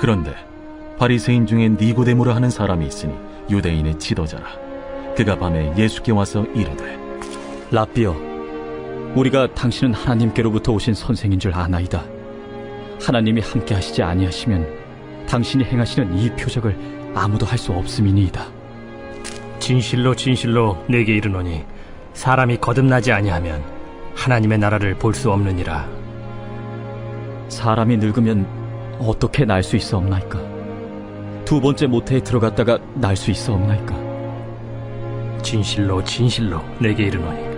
그런데 바리새인 중에 니고데모라 하는 사람이 있으니 유대인의 지도자라. 그가 밤에 예수께 와서 이르되, 라삐여, 우리가 당신은 하나님께로부터 오신 선생인 줄 아나이다. 하나님이 함께 하시지 아니하시면 당신이 행하시는 이 표적을 아무도 할 수 없음이니이다. 진실로 진실로 내게 이르노니 사람이 거듭나지 아니하면 하나님의 나라를 볼 수 없느니라. 사람이 늙으면 어떻게 날 수 있사옵나이까? 두 번째 모태에 들어갔다가 날 수 있사옵나이까? 진실로 진실로 내게 이르노니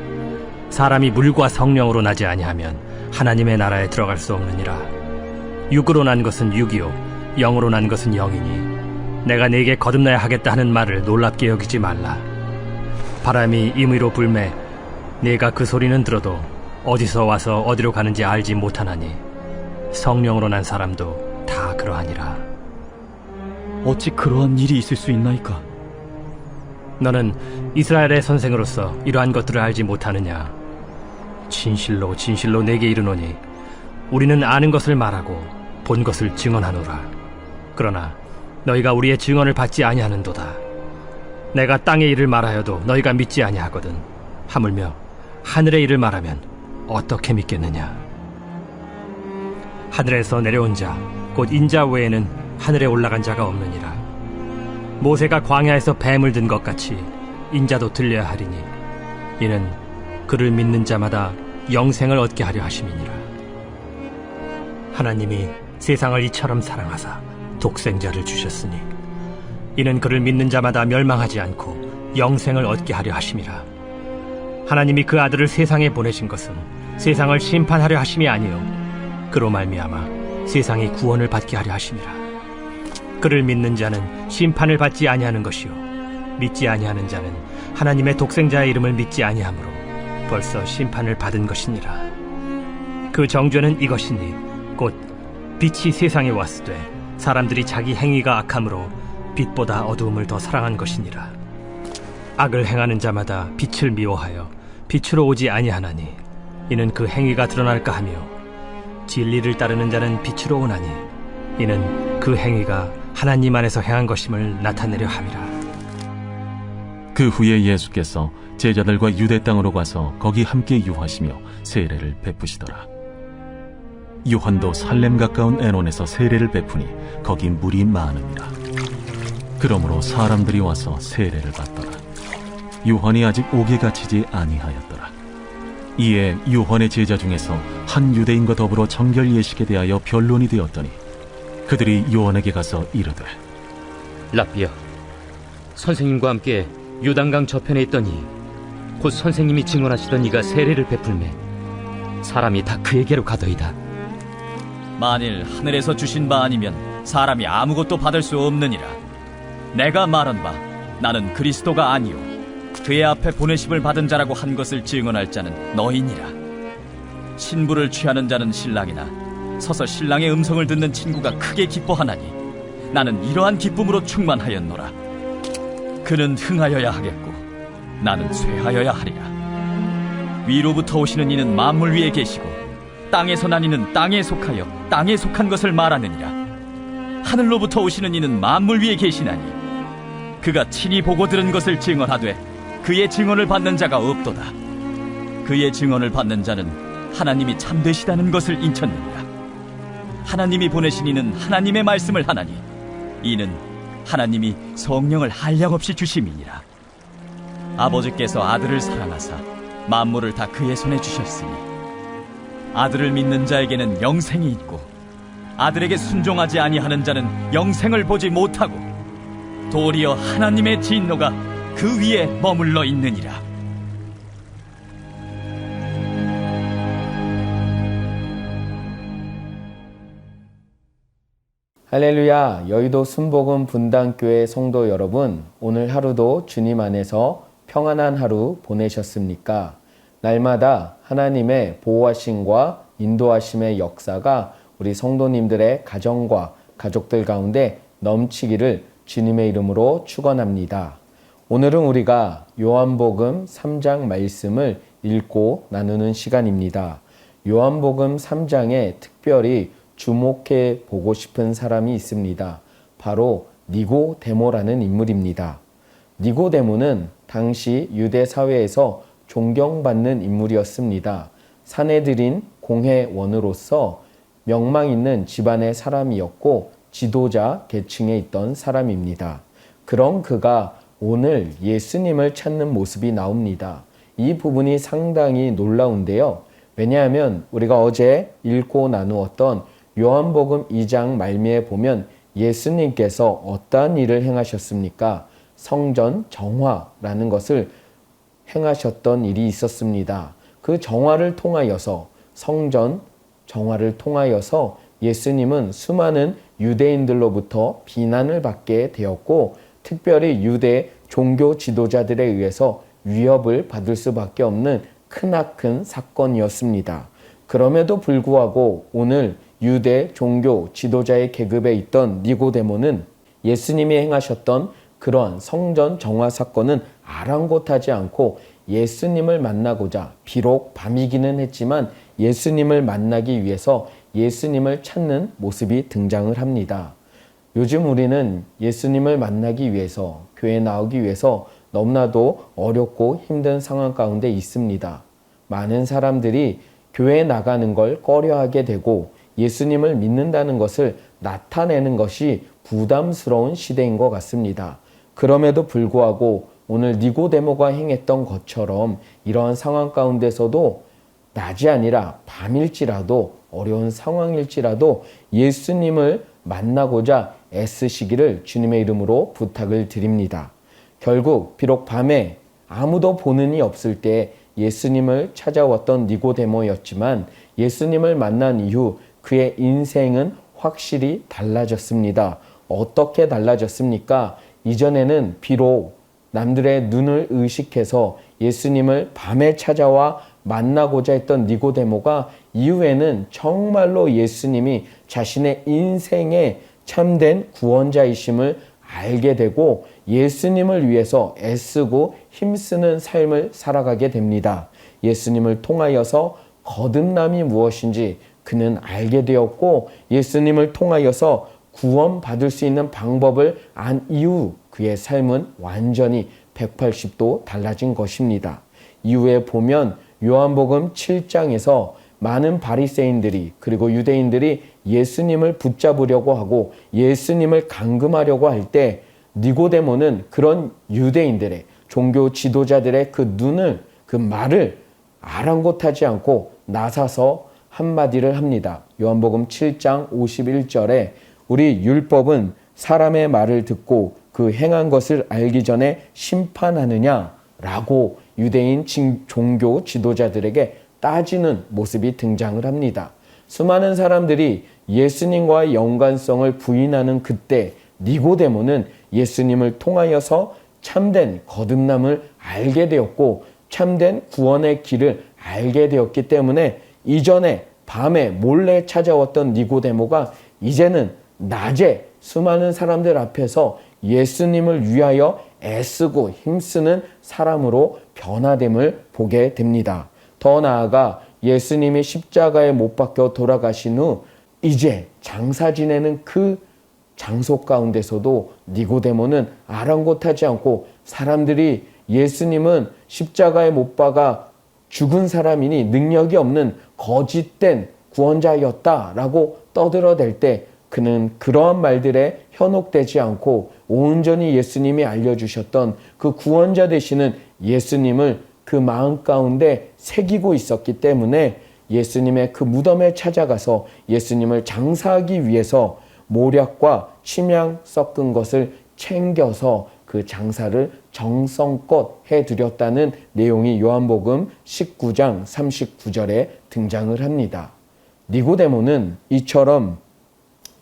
사람이 물과 성령으로 나지 아니하면 하나님의 나라에 들어갈 수 없느니라. 육으로 난 것은 육이요 영으로 난 것은 영이니 내가 네게 거듭나야 하겠다 하는 말을 놀랍게 여기지 말라. 바람이 임의로 불매 네가 그 소리는 들어도 어디서 와서 어디로 가는지 알지 못하나니 성령으로 난 사람도 다 그러하니라. 어찌 그러한 일이 있을 수 있나이까? 너는 이스라엘의 선생으로서 이러한 것들을 알지 못하느냐? 진실로 진실로 내게 이르노니 우리는 아는 것을 말하고 본 것을 증언하노라. 그러나 너희가 우리의 증언을 받지 아니하는도다. 내가 땅의 일을 말하여도 너희가 믿지 아니하거든. 하물며 하늘의 일을 말하면 어떻게 믿겠느냐? 하늘에서 내려온 자 곧 인자 외에는 하늘에 올라간 자가 없느니라. 모세가 광야에서 뱀을 든 것 같이 인자도 들려야 하리니 이는 그를 믿는 자마다 영생을 얻게 하려 하심이니라. 하나님이 세상을 이처럼 사랑하사 독생자를 주셨으니 이는 그를 믿는 자마다 멸망하지 않고 영생을 얻게 하려 하심이라. 하나님이 그 아들을 세상에 보내신 것은 세상을 심판하려 하심이 아니요 그로 말미암아 세상이 구원을 받게 하려 하심이라. 그를 믿는 자는 심판을 받지 아니하는 것이요 믿지 아니하는 자는 하나님의 독생자의 이름을 믿지 아니하므로 벌써 심판을 받은 것이니라. 그 정죄는 이것이니 곧 빛이 세상에 왔으되 사람들이 자기 행위가 악함으로 빛보다 어두움을 더 사랑한 것이니라. 악을 행하는 자마다 빛을 미워하여 빛으로 오지 아니하나니 이는 그 행위가 드러날까 하며 진리를 따르는 자는 빛으로 오나니 이는 그 행위가 하나님 안에서 행한 것임을 나타내려 함이라. 그 후에 예수께서 제자들과 유대 땅으로 가서 거기 함께 유하시며 세례를 베푸시더라. 요한도 살렘 가까운 에논에서 세례를 베푸니 거기 물이 많으니라. 그러므로 사람들이 와서 세례를 받더라. 요한이 아직 옥에 갇히지 아니하였더라. 이에 요한의 제자 중에서 한 유대인과 더불어 정결 예식에 대하여 변론이 되었더니 그들이 요한에게 가서 이르되, 라삐여, 선생님과 함께 요단강 저편에 있더니 곧 선생님이 증언하시던 이가 세례를 베풀매 사람이 다 그에게로 가더이다. 만일 하늘에서 주신 바 아니면 사람이 아무것도 받을 수 없느니라. 내가 말한 바 나는 그리스도가 아니요 그의 앞에 보내심을 받은 자라고 한 것을 증언할 자는 너희니라. 신부를 취하는 자는 신랑이나 서서 신랑의 음성을 듣는 친구가 크게 기뻐하나니 나는 이러한 기쁨으로 충만하였노라. 그는 흥하여야 하겠고 나는 쇠하여야 하리라. 위로부터 오시는 이는 만물 위에 계시고 땅에서 난 이는 땅에 속하여 땅에 속한 것을 말하느니라. 하늘로부터 오시는 이는 만물 위에 계시나니 그가 친히 보고 들은 것을 증언하되 그의 증언을 받는 자가 없도다. 그의 증언을 받는 자는 하나님이 참되시다는 것을 인쳤느니라. 하나님이 보내신 이는 하나님의 말씀을 하나니 이는 하나님이 성령을 한량없이 주심이니라. 아버지께서 아들을 사랑하사 만물을 다 그의 손에 주셨으니 아들을 믿는 자에게는 영생이 있고 아들에게 순종하지 아니하는 자는 영생을 보지 못하고 도리어 하나님의 진노가 그 위에 머물러 있느니라. 할렐루야. 여의도 순복음 분당교회 성도 여러분, 오늘 하루도 주님 안에서 평안한 하루 보내셨습니까? 날마다 하나님의 보호하심과 인도하심의 역사가 우리 성도님들의 가정과 가족들 가운데 넘치기를 주님의 이름으로 축원합니다. 오늘은 우리가 요한복음 3장 말씀을 읽고 나누는 시간입니다. 요한복음 3장에 특별히 주목해 보고 싶은 사람이 있습니다. 바로 니고데모라는 인물입니다. 니고데모는 당시 유대 사회에서 존경받는 인물이었습니다. 사내들인 공회원으로서 명망 있는 집안의 사람이었고 지도자 계층에 있던 사람입니다. 그런 그가 오늘 예수님을 찾는 모습이 나옵니다. 이 부분이 상당히 놀라운데요. 왜냐하면 우리가 어제 읽고 나누었던 요한복음 2장 말미에 보면 예수님께서 어떠한 일을 행하셨습니까? 성전 정화라는 것을 행하셨던 일이 있었습니다. 그 정화를 통하여서 성전 정화를 통하여서 예수님은 수많은 유대인들로부터 비난을 받게 되었고 특별히 유대 종교 지도자들에 의해서 위협을 받을 수밖에 없는 크나큰 사건이었습니다. 그럼에도 불구하고 오늘 유대 종교 지도자의 계급에 있던 니고데모는 예수님이 행하셨던 그러한 성전 정화 사건은 아랑곳하지 않고 예수님을 만나고자 비록 밤이기는 했지만 예수님을 만나기 위해서 예수님을 찾는 모습이 등장을 합니다. 요즘 우리는 예수님을 만나기 위해서 교회에 나오기 위해서 너무나도 어렵고 힘든 상황 가운데 있습니다. 많은 사람들이 교회에 나가는 걸 꺼려하게 되고 예수님을 믿는다는 것을 나타내는 것이 부담스러운 시대인 것 같습니다. 그럼에도 불구하고 오늘 니고데모가 행했던 것처럼 이러한 상황 가운데서도 낮이 아니라 밤일지라도 어려운 상황일지라도 예수님을 만나고자 애쓰시기를 주님의 이름으로 부탁을 드립니다. 결국 비록 밤에 아무도 보는 이 없을 때 예수님을 찾아왔던 니고데모였지만 예수님을 만난 이후 그의 인생은 확실히 달라졌습니다. 어떻게 달라졌습니까? 이전에는 비록 남들의 눈을 의식해서 예수님을 밤에 찾아와 만나고자 했던 니고데모가 이후에는 정말로 예수님이 자신의 인생의 참된 구원자이심을 알게 되고 예수님을 위해서 애쓰고 힘쓰는 삶을 살아가게 됩니다. 예수님을 통하여서 거듭남이 무엇인지 그는 알게 되었고 예수님을 통하여서 구원받을 수 있는 방법을 안 이후 그의 삶은 완전히 180도 달라진 것입니다. 이후에 보면 요한복음 7장에서 많은 바리새인들이 그리고 유대인들이 예수님을 붙잡으려고 하고 예수님을 감금하려고 할 때 니고데모는 그런 유대인들의 종교 지도자들의 그 말을 아랑곳하지 않고 나서서 한마디를 합니다. 요한복음 7장 51절에 우리 율법은 사람의 말을 듣고 그 행한 것을 알기 전에 심판하느냐라고 유대인 종교 지도자들에게 따지는 모습이 등장을 합니다. 수많은 사람들이 예수님과의 연관성을 부인하는 그때 니고데모는 예수님을 통하여서 참된 거듭남을 알게 되었고 참된 구원의 길을 알게 되었기 때문에 이전에 밤에 몰래 찾아왔던 니고데모가 이제는 낮에 수많은 사람들 앞에서 예수님을 위하여 애쓰고 힘쓰는 사람으로 변화됨을 보게 됩니다. 더 나아가 예수님이 십자가에 못 박혀 돌아가신 후 이제 장사 지내는 그 장소 가운데서도 니고데모는 아랑곳하지 않고 사람들이 예수님은 십자가에 못 박아 죽은 사람이니 능력이 없는 거짓된 구원자였다라고 떠들어댈 때 그는 그러한 말들에 현혹되지 않고 온전히 예수님이 알려주셨던 그 구원자 되시는 예수님을 그 마음 가운데 새기고 있었기 때문에 예수님의 그 무덤에 찾아가서 예수님을 장사하기 위해서 모략과 침향 섞은 것을 챙겨서 그 장사를 정성껏 해드렸다는 내용이 요한복음 19장 39절에 등장을 합니다. 니고데모는 이처럼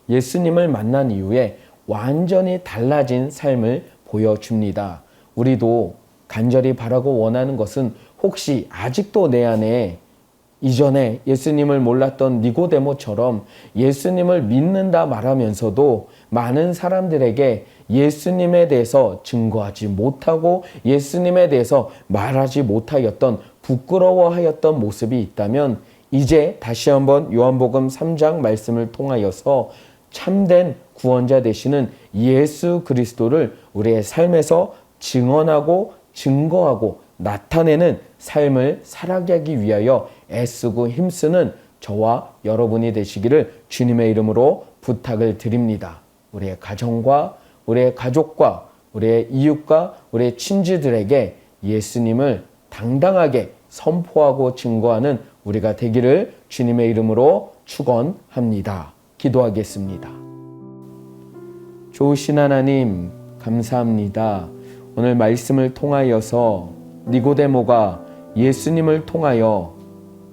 예수님을 만난 이후에 완전히 달라진 삶을 보여줍니다. 우리도 간절히 바라고 원하는 것은 혹시 아직도 내 안에 이전에 예수님을 몰랐던 니고데모처럼 예수님을 믿는다 말하면서도 많은 사람들에게 예수님에 대해서 증거하지 못하고 예수님에 대해서 말하지 못하였던 부끄러워하였던 모습이 있다면 이제 다시 한번 요한복음 3장 말씀을 통하여서 참된 구원자 되시는 예수 그리스도를 우리의 삶에서 증언하고 증거하고 나타내는 삶을 살아가기 하기 위하여 애쓰고 힘쓰는 저와 여러분이 되시기를 주님의 이름으로 부탁을 드립니다. 우리의 가정과 우리의 가족과 우리의 이웃과 우리의 친지들에게 예수님을 당당하게 선포하고 증거하는 우리가 되기를 주님의 이름으로 축원합니다. 기도하겠습니다. 좋으신 하나님 감사합니다. 오늘 말씀을 통하여서 니고데모가 예수님을 통하여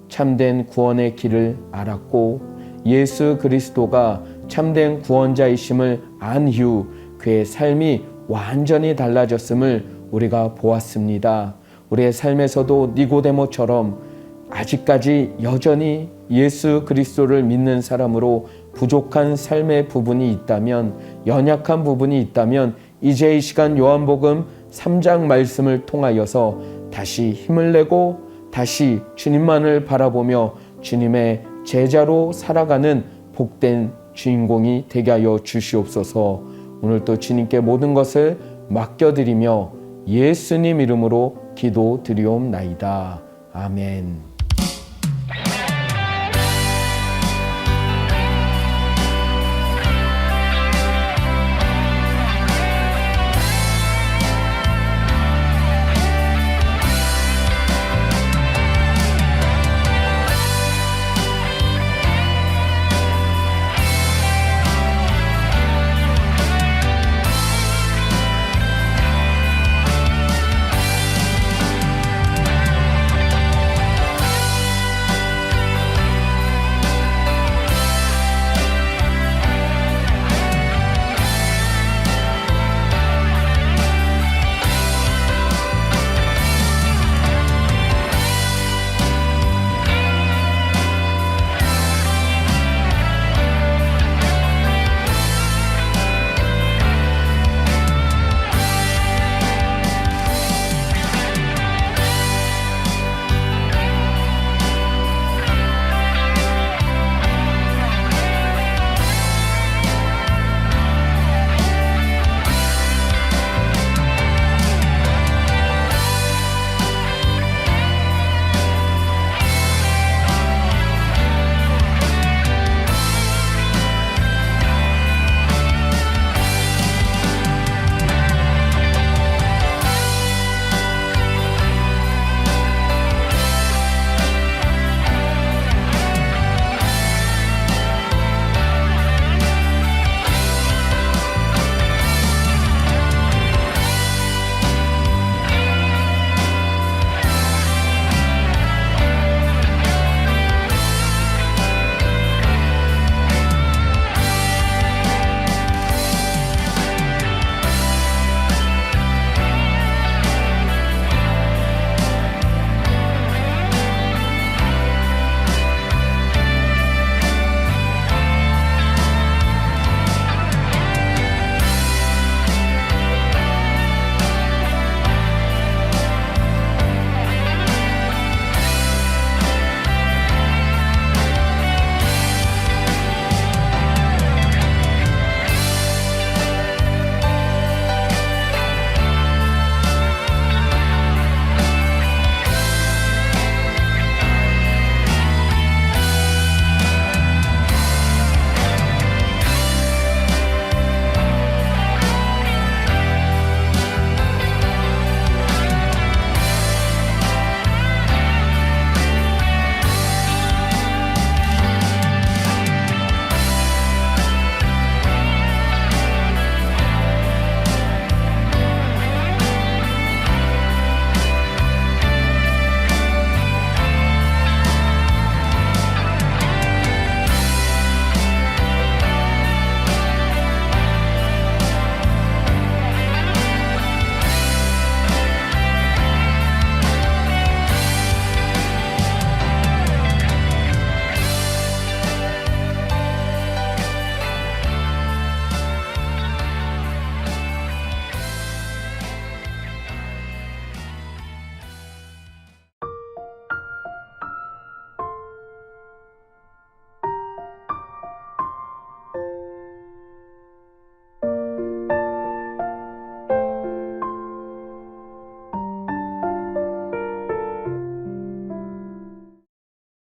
참된 구원의 길을 알았고 예수 그리스도가 참된 구원자이심을 안 이후 그의 삶이 완전히 달라졌음을 우리가 보았습니다. 우리의 삶에서도 니고데모처럼 아직까지 여전히 예수 그리스도를 믿는 사람으로 부족한 삶의 부분이 있다면, 연약한 부분이 있다면 이제 이 시간 요한복음 3장 말씀을 통하여서 다시 힘을 내고 다시 주님만을 바라보며 주님의 제자로 살아가는 복된 주인공이 되게 하여 주시옵소서. 오늘도 주님께 모든 것을 맡겨드리며 예수님 이름으로 기도드리옵나이다. 아멘.